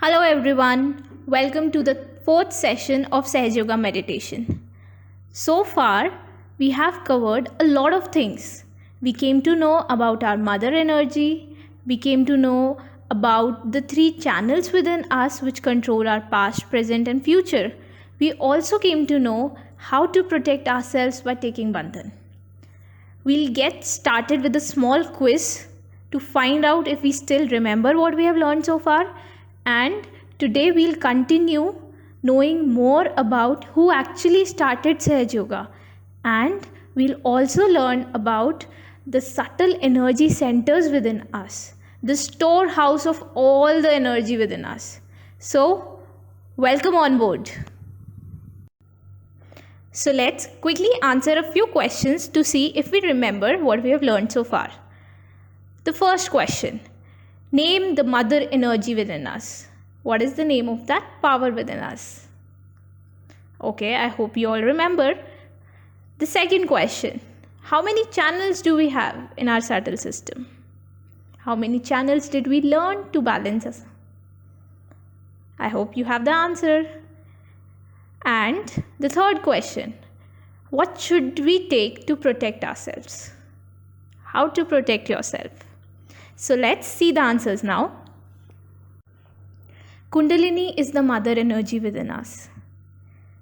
Hello everyone, welcome to the fourth session of Sahaj Yoga meditation. So far, we have covered a lot of things. We came to know about our mother energy, we came to know about the three channels within us which control our past, present, and future. We also came to know how to protect ourselves by taking Bandhan. We'll get started with a small quiz to find out if we still remember what we have learned so far. And today we'll continue knowing more about who actually started Sahaj Yoga. And we'll also learn about the subtle energy centers within us, the storehouse of all the energy within us. So, welcome on board. So let's quickly answer a few questions to see if we remember what we have learned so far. The first question, name the mother energy within us. What is the name of that power within us? Okay, I hope you all remember. The second question, how many channels do we have in our subtle system? How many channels did we learn to balance us? I hope you have the answer. And the third question, what should we take to protect ourselves? How to protect yourself? So let's see the answers now. Kundalini is the mother energy within us.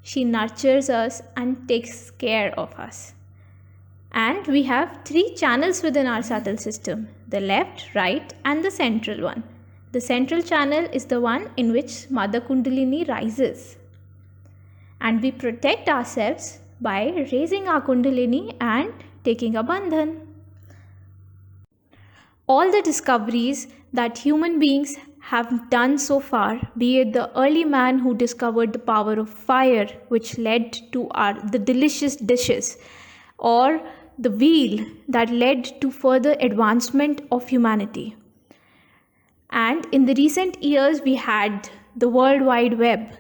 She nurtures us and takes care of us. And we have three channels within our subtle system, the left, right, and the central one. The central channel is the one in which Mother Kundalini rises. And we protect ourselves by raising our Kundalini and taking a Bandhan. All the discoveries that human beings have done so far, be it the early man who discovered the power of fire, which led to the delicious dishes, or the wheel that led to further advancement of humanity. And in the recent years, we had the World Wide Web,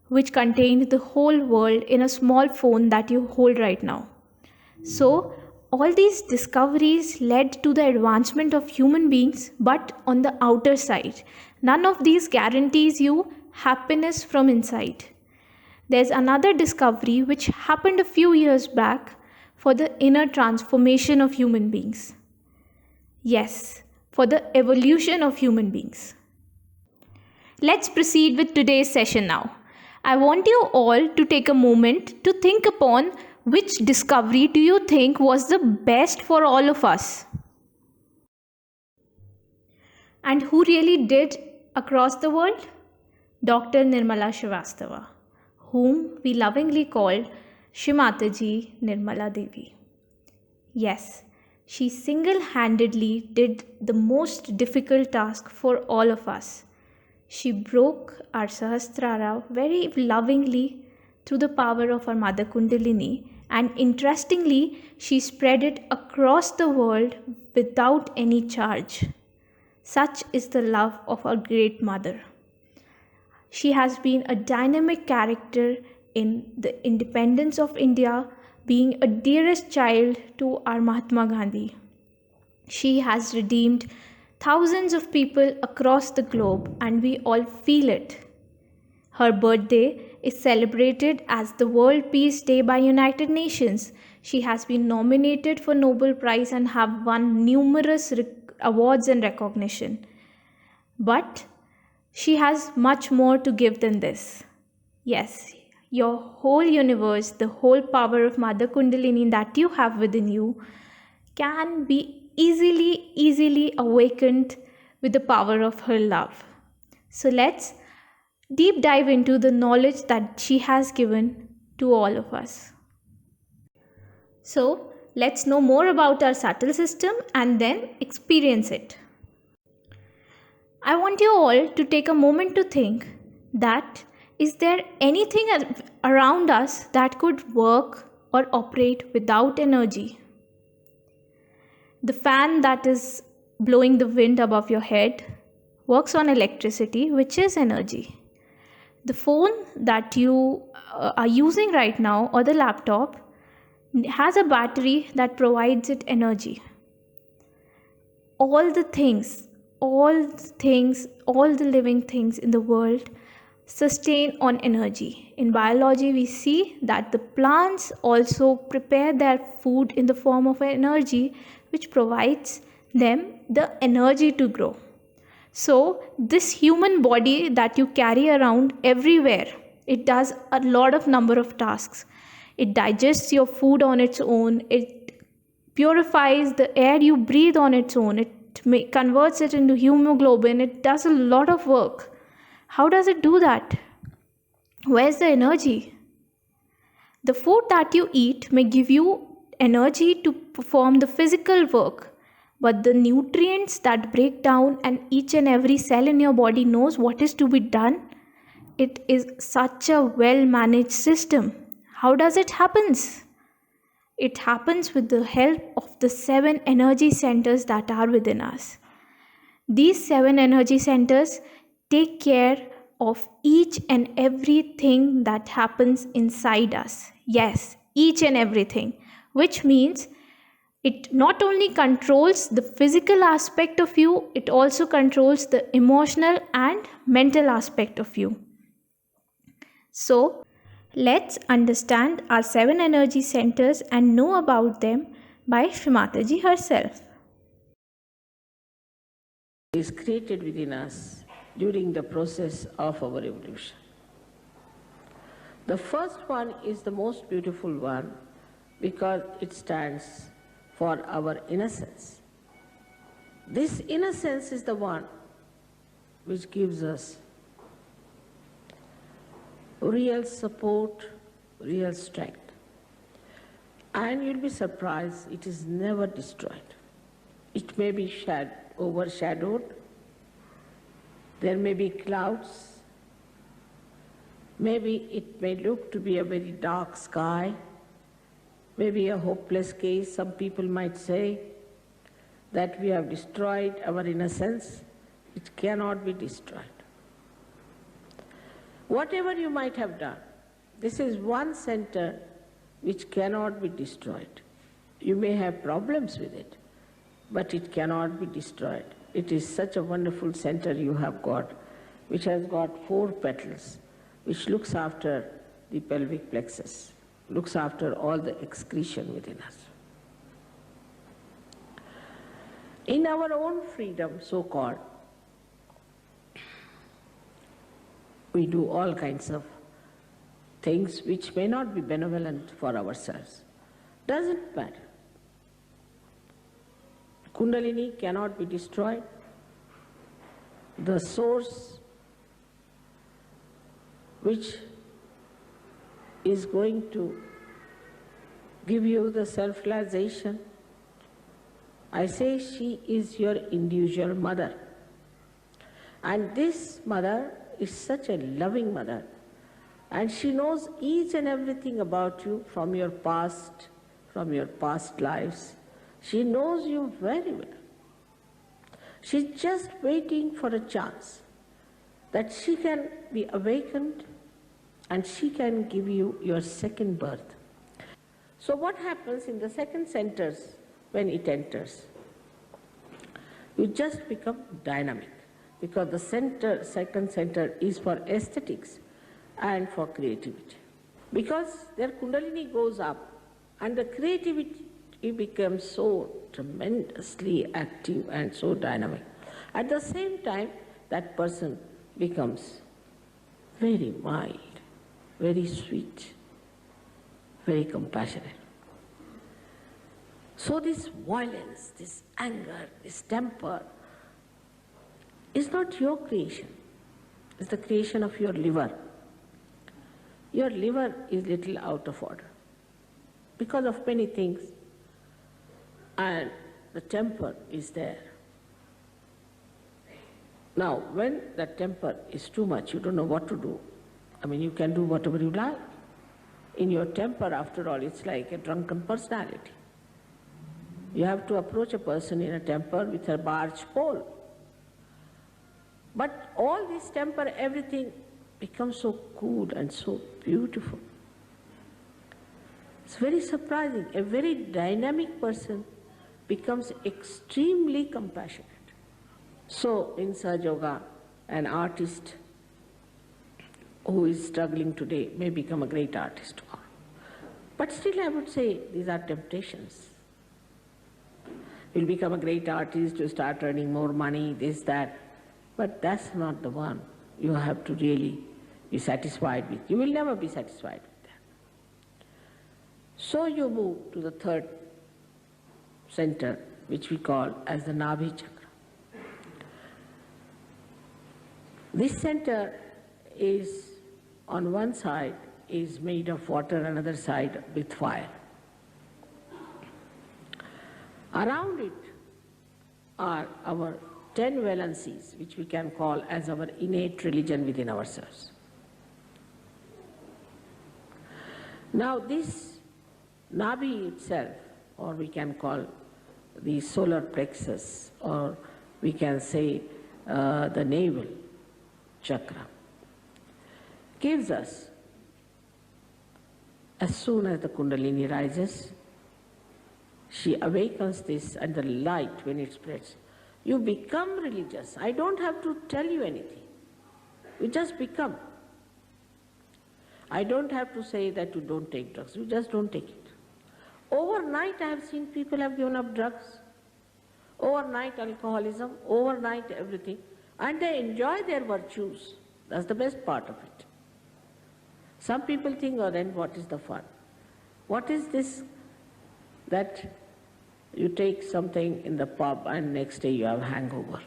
which contained the whole world in a small phone that you hold right now. So, all these discoveries led to the advancement of human beings, but on the outer side. None of these guarantees you happiness from inside. There's another discovery which happened a few years back for the inner transformation of human beings. Yes, for the evolution of human beings. Let's proceed with today's session now. I want you all to take a moment to think upon which discovery do you think was the best for all of us? And who really did across the world? Dr. Nirmala Srivastava, whom we lovingly called Shrimataji Nirmala Devi. Yes, she single-handedly did the most difficult task for all of us. She broke our Sahasrara very lovingly through the power of our Mother Kundalini, and interestingly, she spread it across the world without any charge. Such is the love of our great mother. She has been a dynamic character in the independence of India, being a dearest child to our Mahatma Gandhi. She has redeemed thousands of people across the globe, and we all feel it. Her birthday is celebrated as the World Peace Day by United Nations. She has been nominated for Nobel Prize and have won numerous awards and recognition. But she has much more to give than this. Yes, your whole universe, the whole power of Mother Kundalini that you have within you can be easily awakened with the power of her love. So let's deep dive into the knowledge that she has given to all of us. So let's know more about our subtle system and then experience it. I want you all to take a moment to think that is there anything around us that could work or operate without energy? The fan that is blowing the wind above your head works on electricity, which is energy. The phone that you are using right now, or the laptop, has a battery that provides it energy. All the things, all the living things in the world sustain on energy. In biology, we see that the plants also prepare their food in the form of energy, which provides them the energy to grow. So, this human body that you carry around everywhere, it does a lot of number of tasks. It digests your food on its own, it purifies the air you breathe on its own, it converts it into hemoglobin, it does a lot of work. How does it do that? Where's the energy? The food that you eat may give you energy to perform the physical work, but the nutrients that break down and each and every cell in your body knows what is to be done. It is such a well managed system. How does it happen? It happens with the help of the 7 energy centers that are within us. These 7 energy centers take care of each and everything that happens inside us. Yes, each and everything, which means it not only controls the physical aspect of you, it also controls the emotional and mental aspect of you. So, let's understand our 7 energy centers and know about them by Shrimataji herself. Is created within us during the process of our evolution. The first one is the most beautiful one because it stands for our innocence. This innocence is the one which gives us real support, real strength. And you'll be surprised, it is never destroyed. It may be overshadowed, there may be clouds, maybe it may look to be a very dark sky, maybe a hopeless case. Some people might say that we have destroyed our innocence. It cannot be destroyed. Whatever you might have done, this is one center which cannot be destroyed. You may have problems with it, but it cannot be destroyed. It is such a wonderful center you have got, which has got 4 petals, which looks after the pelvic plexus, looks after all the excretion within us. In our own freedom, so-called, we do all kinds of things which may not be benevolent for ourselves. Doesn't matter. Kundalini cannot be destroyed. The source which is going to give you the self-realization, I say she is your individual mother. And this mother is such a loving mother. And she knows each and everything about you from your past lives. She knows you very well. She's just waiting for a chance that she can be awakened and she can give you your second birth. So what happens in the second centers when it enters? You just become dynamic because the second center is for aesthetics and for creativity. Because their Kundalini goes up and the creativity becomes so tremendously active and so dynamic. At the same time, that person becomes very mild, very sweet, very compassionate. So this violence, this anger, this temper is not your creation. It's the creation of your liver. Your liver is little out of order because of many things, and the temper is there. Now, when that temper is too much, you don't know what to do. I mean, you can do whatever you like. In your temper, after all, it's like a drunken personality. You have to approach a person in a temper with a barge pole. But all this temper, everything becomes so cool and so beautiful. It's very surprising. A very dynamic person becomes extremely compassionate. So in Sahaja Yoga, an artist who is struggling today may become a great artist tomorrow. But still I would say these are temptations. You'll become a great artist, you start earning more money, this, that. But that's not the one you have to really be satisfied with. You will never be satisfied with that. So you move to the third center, which we call as the Nabhi Chakra. This center is, on one side, is made of water, another side with fire. Around it are our 10 valencies, which we can call as our innate religion within ourselves. Now this Nabhi itself, or we can call the solar plexus, or we can say the navel chakra, gives us, as soon as the Kundalini rises, she awakens this, and the light, when it spreads, you become religious. I don't have to tell you anything. You just become. I don't have to say that you don't take drugs. You just don't take it. Overnight I have seen people have given up drugs. Overnight alcoholism, overnight everything. And they enjoy their virtues. That's the best part of it. Some people think, oh, then what is the fun? What is this that you take something in the pub and next day you have hangover?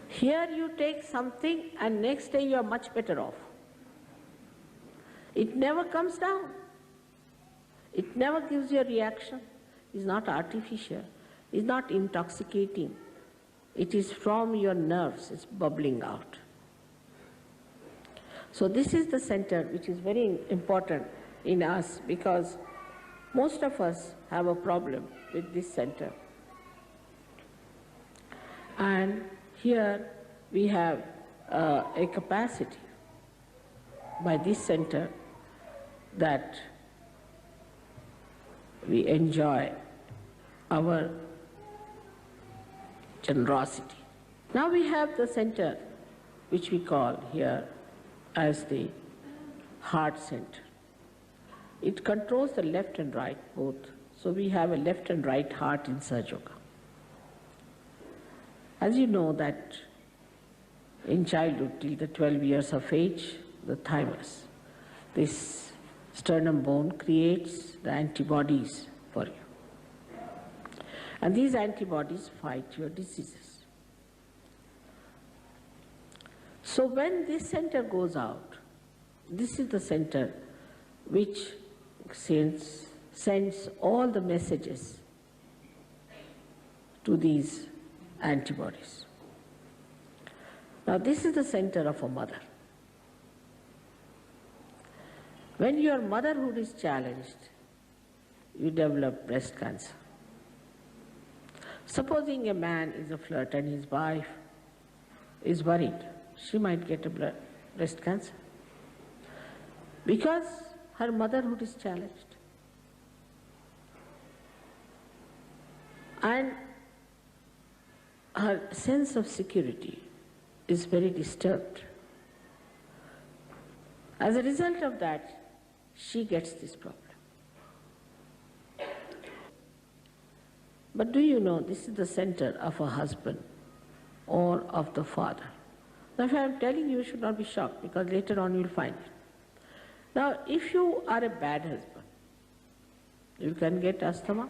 Here you take something and next day you are much better off. It never comes down. It never gives you a reaction. It's not artificial. It's not intoxicating. It is from your nerves. It's bubbling out. So this is the center which is very important in us, because most of us have a problem with this center. And here we have a capacity by this center that we enjoy our generosity. Now we have the center which we call here as the heart center. It controls the left and right both. So we have a left and right heart in Sahaja Yoga. As you know that in childhood till the 12 years of age, the thymus, this sternum bone creates the antibodies for you. And these antibodies fight your diseases. So when this center goes out, this is the center which sends all the messages to these antibodies. Now this is the center of a mother. When your motherhood is challenged, you develop breast cancer. Supposing a man is a flirt and his wife is worried, she might get a breast cancer because her motherhood is challenged. And her sense of security is very disturbed. As a result of that, she gets this problem. But do you know this is the center of a husband or of the father? Now if I am telling you, you should not be shocked, because later on you will find it. Now if you are a bad husband, you can get asthma.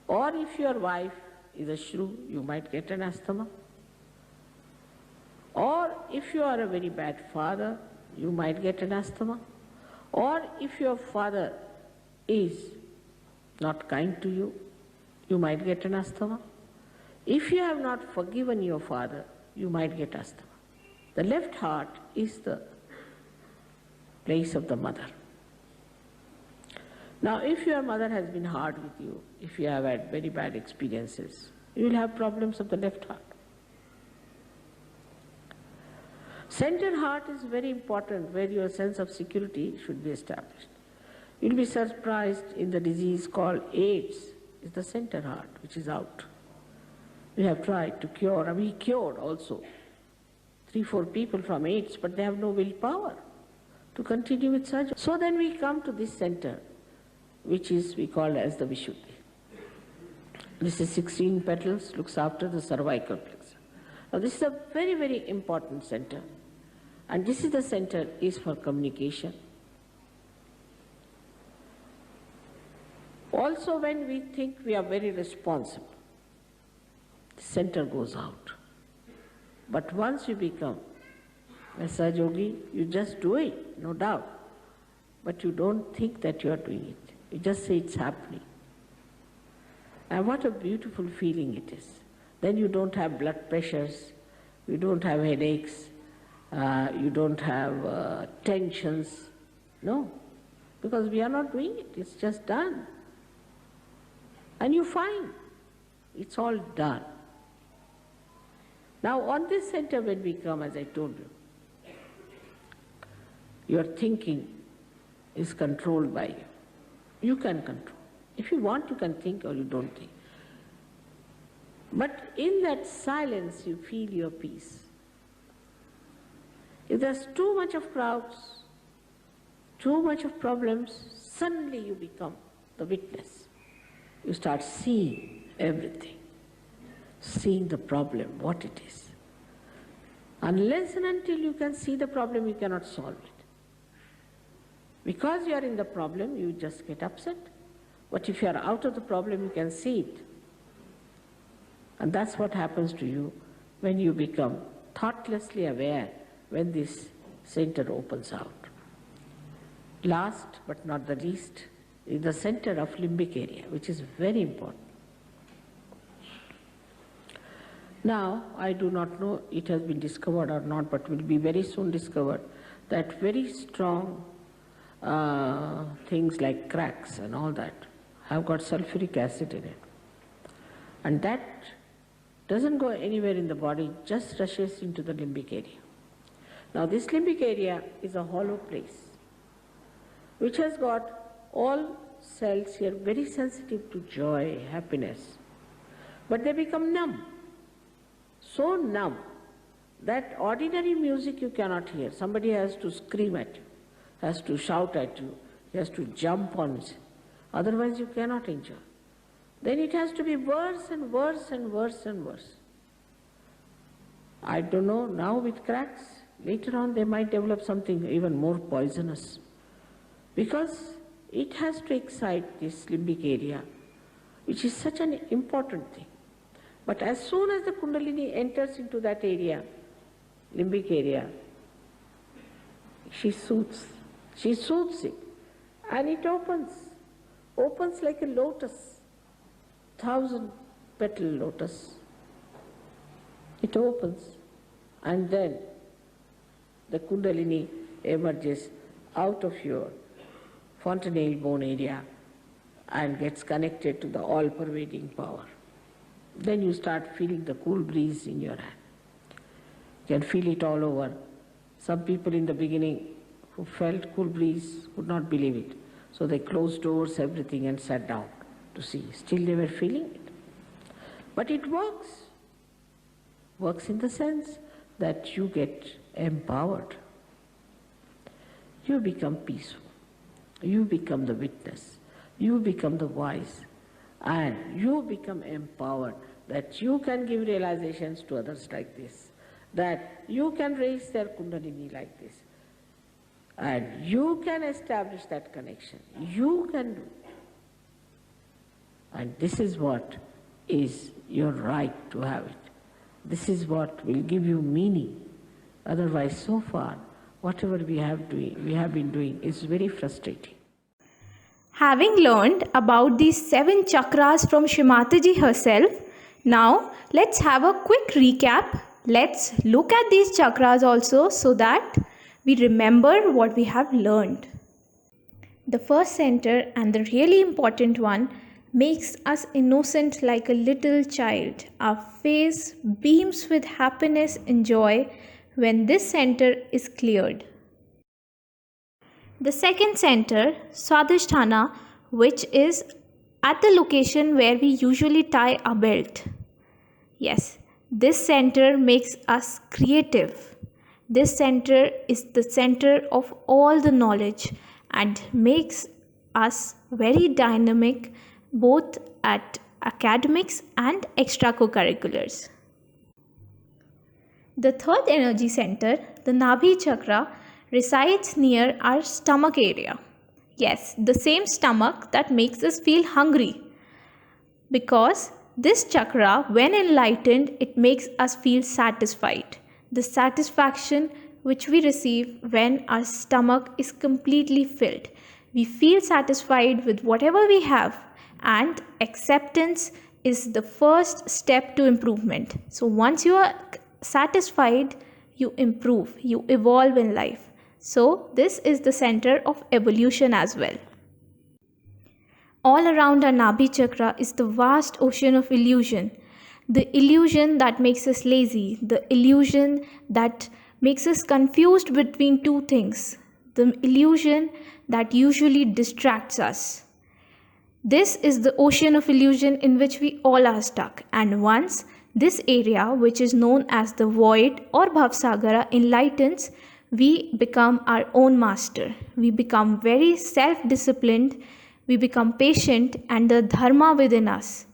Or if your wife is a shrew, you might get an asthma. Or if you are a very bad father, you might get an asthma. Or if your father is not kind to you, you might get an asthma. If you have not forgiven your father, you might get asthma. The left heart is the place of the mother. Now if your mother has been hard with you, if you have had very bad experiences, you will have problems of the left heart. Center heart is very important, where your sense of security should be established. You'll be surprised in the disease called AIDS, is the center heart which is out. We have tried to cure, and we cured also 3-4 people from AIDS, but they have no willpower to continue with surgery. So then we come to this center, which is we call as the Vishuddhi. This is 16 petals, looks after the cervical plexus. Now this is a very, very important center, and this is the center is for communication. Also, when we think we are very responsible, the center goes out. But once you become a Sahaja-yogi, you just do it, no doubt. But you don't think that you are doing it. You just say it's happening. And what a beautiful feeling it is. Then you don't have blood pressures, you don't have headaches, you don't have tensions. No, because we are not doing it, it's just done. And you find it's all done. Now on this center when we come, as I told you, your thinking is controlled by you. You can control. If you want, you can think or you don't think. But in that silence, you feel your peace. If there's too much of crowds, too much of problems, suddenly you become the witness. You start seeing everything, seeing the problem, what it is. Unless and until you can see the problem, you cannot solve it. Because you are in the problem, you just get upset. But if you are out of the problem, you can see it. And that's what happens to you when you become thoughtlessly aware when this center opens out. Last but not the least is the center of limbic area, which is very important. Now, I do not know it has been discovered or not, but will be very soon discovered that very strong things like cracks and all that have got sulfuric acid in it. And that doesn't go anywhere in the body, just rushes into the limbic area. Now this limbic area is a hollow place, which has got all cells here very sensitive to joy, happiness, but they become numb. So numb that ordinary music you cannot hear. Somebody has to scream at you, has to shout at you, has to jump on you. Otherwise you cannot enjoy. Then it has to be worse and worse and worse and worse. I don't know, now with cracks, later on they might develop something even more poisonous. Because it has to excite this limbic area, which is such an important thing. But as soon as the Kundalini enters into that area, limbic area, she soothes it, and it opens like a lotus, 1,000-petal lotus. It opens, and then the Kundalini emerges out of your fontanelle bone area and gets connected to the all-pervading power. Then you start feeling the cool breeze in your hand. You can feel it all over. Some people in the beginning who felt cool breeze could not believe it. So they closed doors, everything, and sat down to see. Still they were feeling it. But it works. Works in the sense that you get empowered. You become peaceful. You become the witness. You become the wise. And you become empowered that you can give realizations to others like this, that you can raise their Kundalini like this, and you can establish that connection. You can do. And this is what is your right to have it. This is what will give you meaning. Otherwise, so far, whatever we have been doing is very frustrating. Having learned about these 7 chakras from Shrimati herself, now let's have a quick recap. Let's look at these chakras also so that we remember what we have learned. The first center, and the really important one, makes us innocent like a little child. Our face beams with happiness and joy when this center is cleared. The second center, Swadhisthana, which is at the location where we usually tie our belt. Yes, this center makes us creative. This center is the center of all the knowledge and makes us very dynamic both at academics and extracurriculars. The third energy center, the Nabhi chakra, resides near our stomach area. Yes, the same stomach that makes us feel hungry. Because this chakra, when enlightened, it makes us feel satisfied. The satisfaction which we receive when our stomach is completely filled. We feel satisfied with whatever we have, and acceptance is the first step to improvement. So once you are satisfied, you improve, you evolve in life. So this is the center of evolution as well. All around our Nabhi chakra is the vast ocean of illusion. The illusion that makes us lazy, the illusion that makes us confused between two things, the illusion that usually distracts us. This is the ocean of illusion in which we all are stuck, and once this area, which is known as the void or Bhavsagara, enlightens, we become our own master. We become very self disciplined, we become patient, and the dharma within us,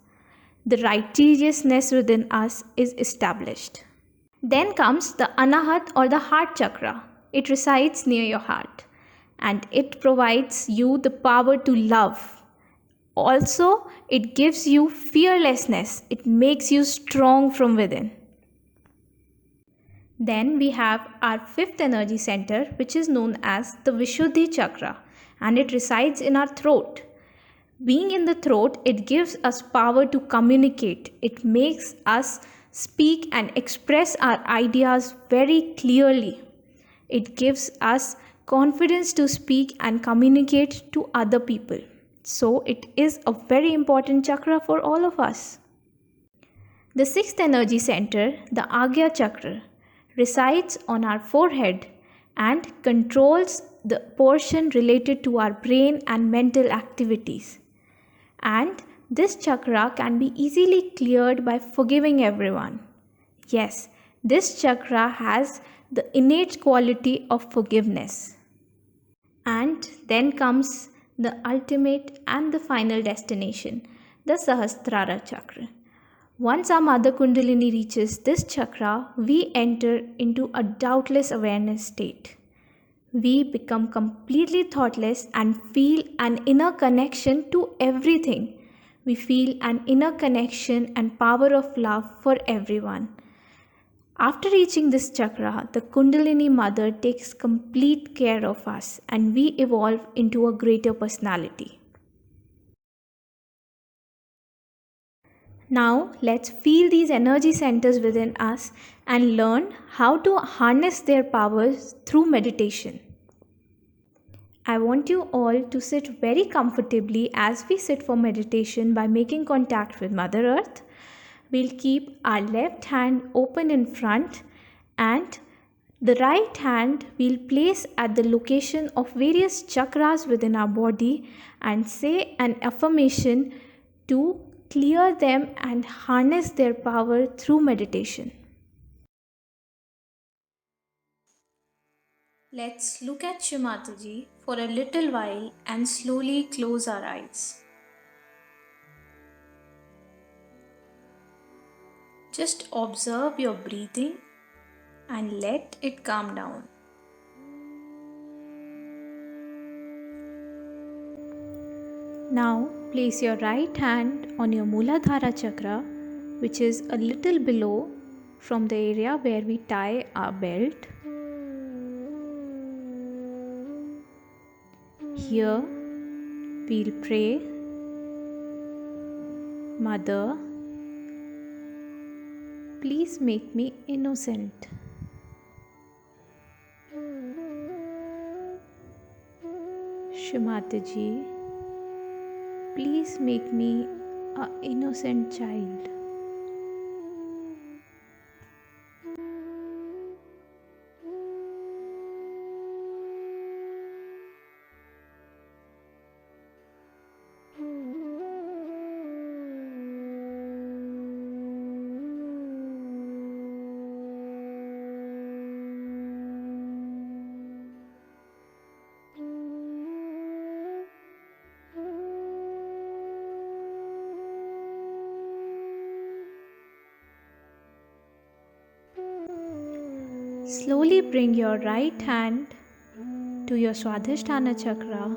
the righteousness within us, is established. Then comes the Anahat or the heart chakra. It resides near your heart and it provides you the power to love. Also, it gives you fearlessness, it makes you strong from within. Then we have our fifth energy center, which is known as the Vishuddhi chakra, and it resides in our throat. Being in the throat, it gives us power to communicate. It makes us speak and express our ideas very clearly. It gives us confidence to speak and communicate to other people. So it is a very important chakra for all of us. The sixth energy center, the Agya chakra, resides on our forehead and controls the portion related to our brain and mental activities. And this chakra can be easily cleared by forgiving everyone. Yes, this chakra has the innate quality of forgiveness. And then comes the ultimate and the final destination, the Sahasrara chakra. Once our Mother Kundalini reaches this chakra, we enter into a doubtless awareness state. We become completely thoughtless and feel an inner connection to everything. We feel an inner connection and power of love for everyone. After reaching this chakra, the Kundalini Mother takes complete care of us and we evolve into a greater personality. Now, let's feel these energy centers within us and learn how to harness their powers through meditation. I want you all to sit very comfortably as we sit for meditation by making contact with Mother Earth. We'll keep our left hand open in front and the right hand we'll place at the location of various chakras within our body and say an affirmation to clear them and harness their power through meditation. Let's look at Shimataji for a little while and slowly close our eyes. Just observe your breathing and let it calm down. Now place your right hand on your Muladhara chakra, which is a little below from the area where we tie our belt. Here we'll pray, Mother, please make me innocent. Shimataji, please make me an innocent child. Slowly bring your right hand to your Swadhisthana chakra,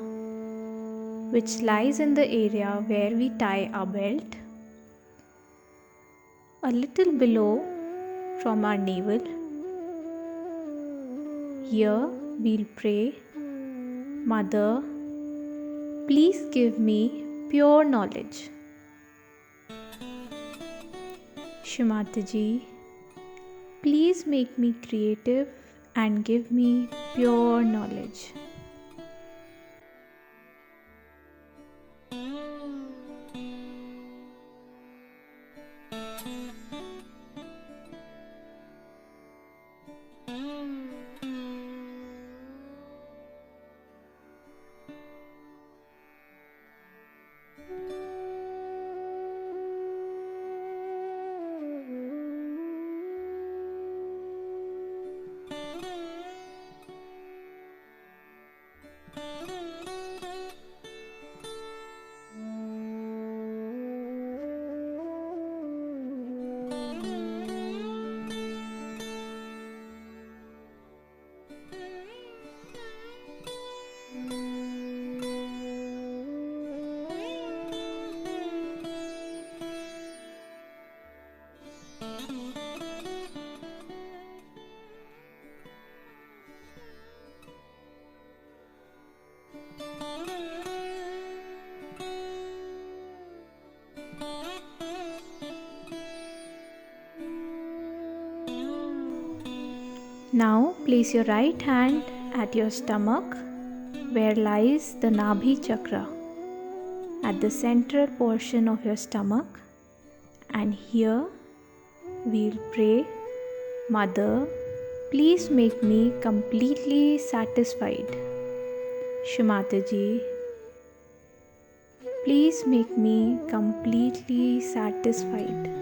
which lies in the area where we tie our belt, a little below from our navel. Here we'll pray, Mother, please give me pure knowledge. Shrimataji, please make me creative and give me pure knowledge. Now place your right hand at your stomach where lies the Nabhi chakra at the central portion of your stomach, and here we'll pray, Mother, please make me completely satisfied. Shrimataji, please make me completely satisfied.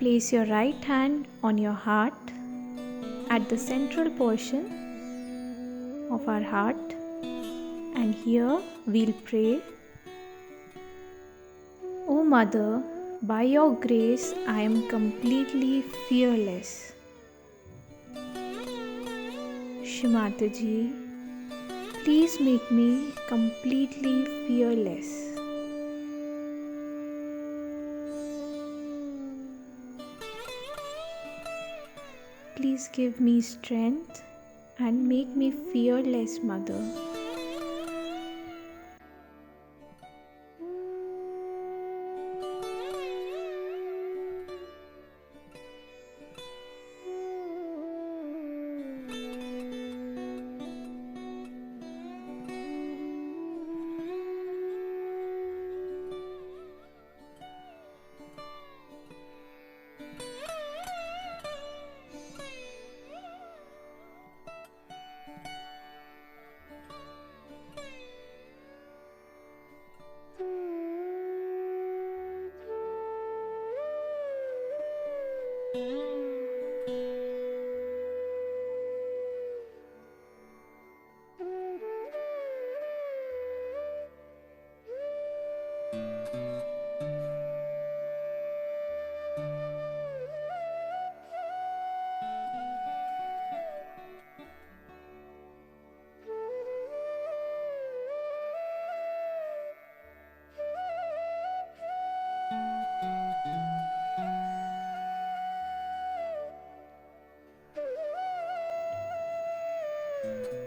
Place your right hand on your heart at the central portion of our heart, and here we'll pray, O Mother, by your grace I am completely fearless. Shrimataji, please make me completely fearless. Please give me strength and make me fearless, Mother.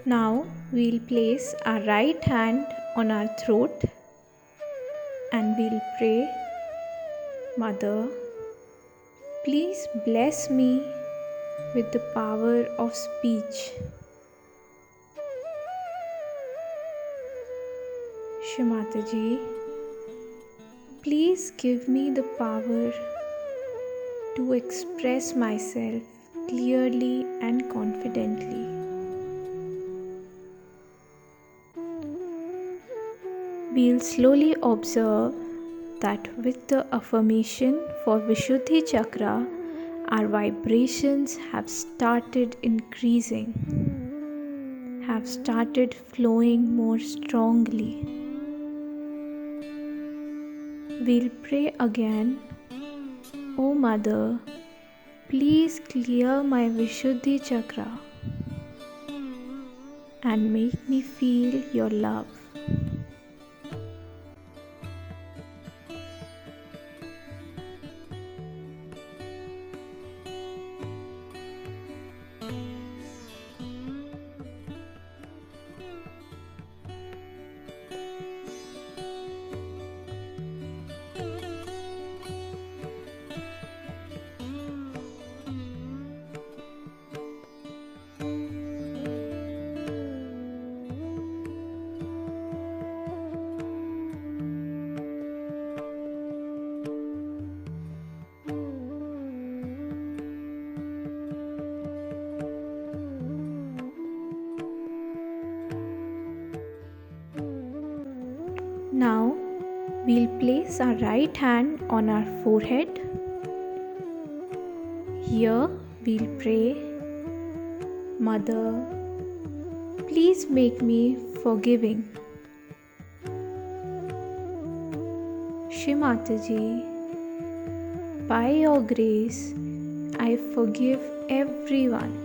Now we'll place our right hand on our throat and we'll pray, Mother, please bless me with the power of speech. Shrimataji, please give me the power to express myself clearly and confidently. We'll slowly observe that with the affirmation for Vishuddhi Chakra, our vibrations have started increasing, have started flowing more strongly. We'll pray again, O Mother, please clear my Vishuddhi Chakra and make me feel your love. Now we'll place our right hand on our forehead. Here we'll pray, Mother, please make me forgiving. Shrimataji, by your grace, I forgive everyone.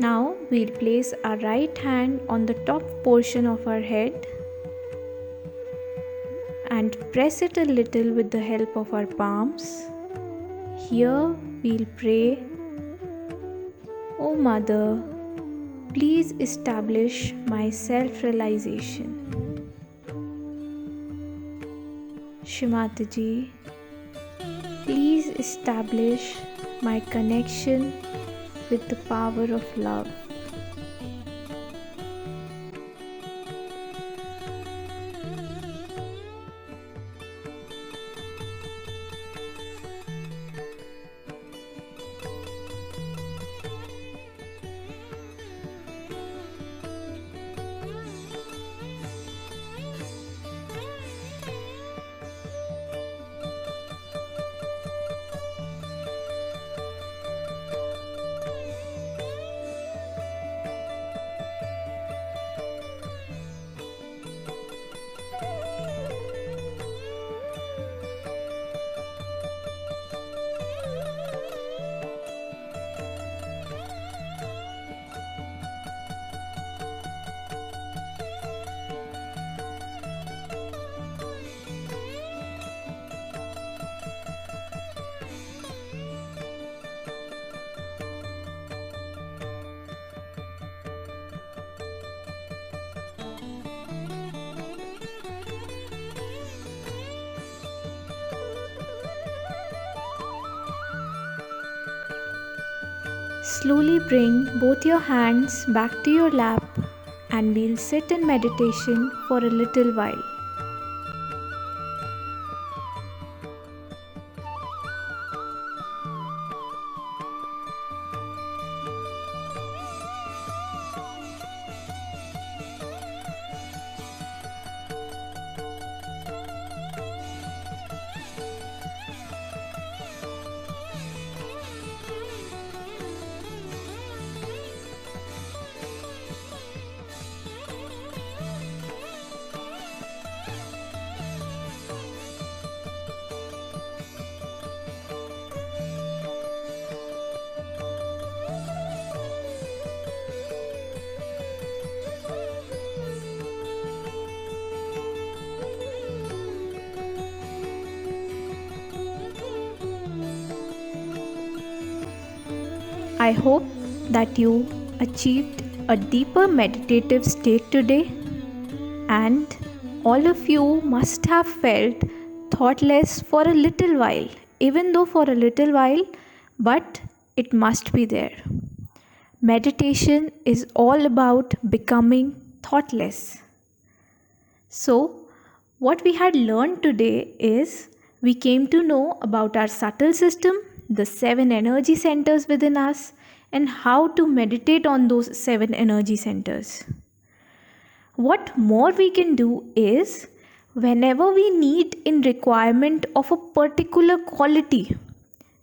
Now we'll place our right hand on the top portion of our head and press it a little with the help of our palms. Here we'll pray, O Mother, please establish my self-realization. Shrimataji, please establish my connection with the power of love. Slowly bring both your hands back to your lap and we'll sit in meditation for a little while. I hope that you achieved a deeper meditative state today, and all of you must have felt thoughtless for a little while, even though for a little while, but it must be there. Meditation is all about becoming thoughtless. So, what we had learned today is we came to know about our subtle system, the 7 energy centers within us, and how to meditate on those 7 energy centers. What more we can do is, whenever we need in requirement of a particular quality,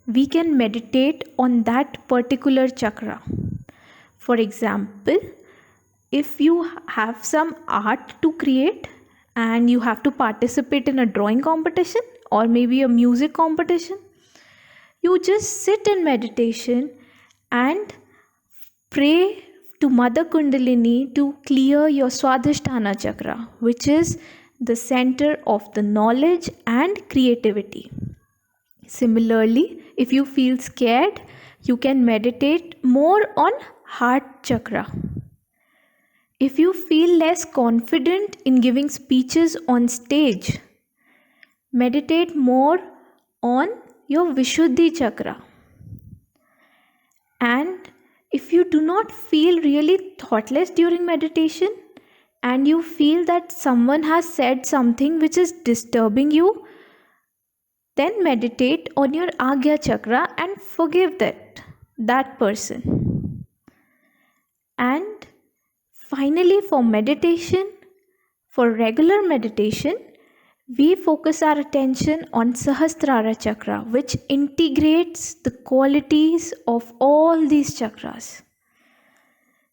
we can meditate on that particular chakra. For example, if you have some art to create and you have to participate in a drawing competition or maybe a music competition, you just sit in meditation and pray to Mother Kundalini to clear your Swadhisthana chakra, which is the center of the knowledge and creativity. Similarly, if you feel scared, you can meditate more on heart chakra. If you feel less confident in giving speeches on stage, meditate more on your Vishuddhi chakra. And if you do not feel really thoughtless during meditation and you feel that someone has said something which is disturbing you, then meditate on your Agya chakra and forgive that person. And finally, for meditation, for regular meditation, we focus our attention on Sahasrara chakra, which integrates the qualities of all these chakras.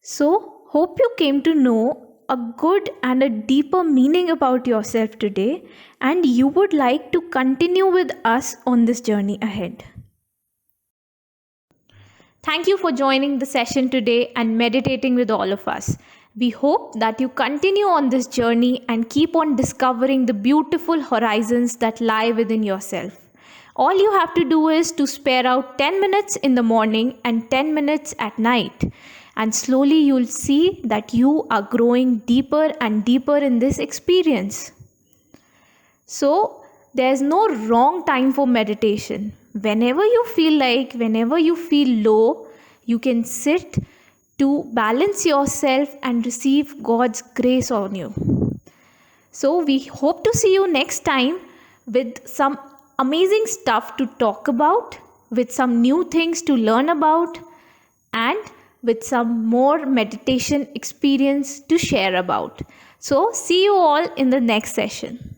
So, hope you came to know a good and a deeper meaning about yourself today, and you would like to continue with us on this journey ahead. Thank you for joining the session today and meditating with all of us. We hope that you continue on this journey and keep on discovering the beautiful horizons that lie within yourself. All you have to do is to spare out 10 minutes in the morning and 10 minutes at night. And slowly you'll see that you are growing deeper and deeper in this experience. So, there's no wrong time for meditation. Whenever you feel low, you can sit to balance yourself and receive God's grace on you. So we hope to see you next time with some amazing stuff to talk about, with some new things to learn about, and with some more meditation experience to share about. So see you all in the next session.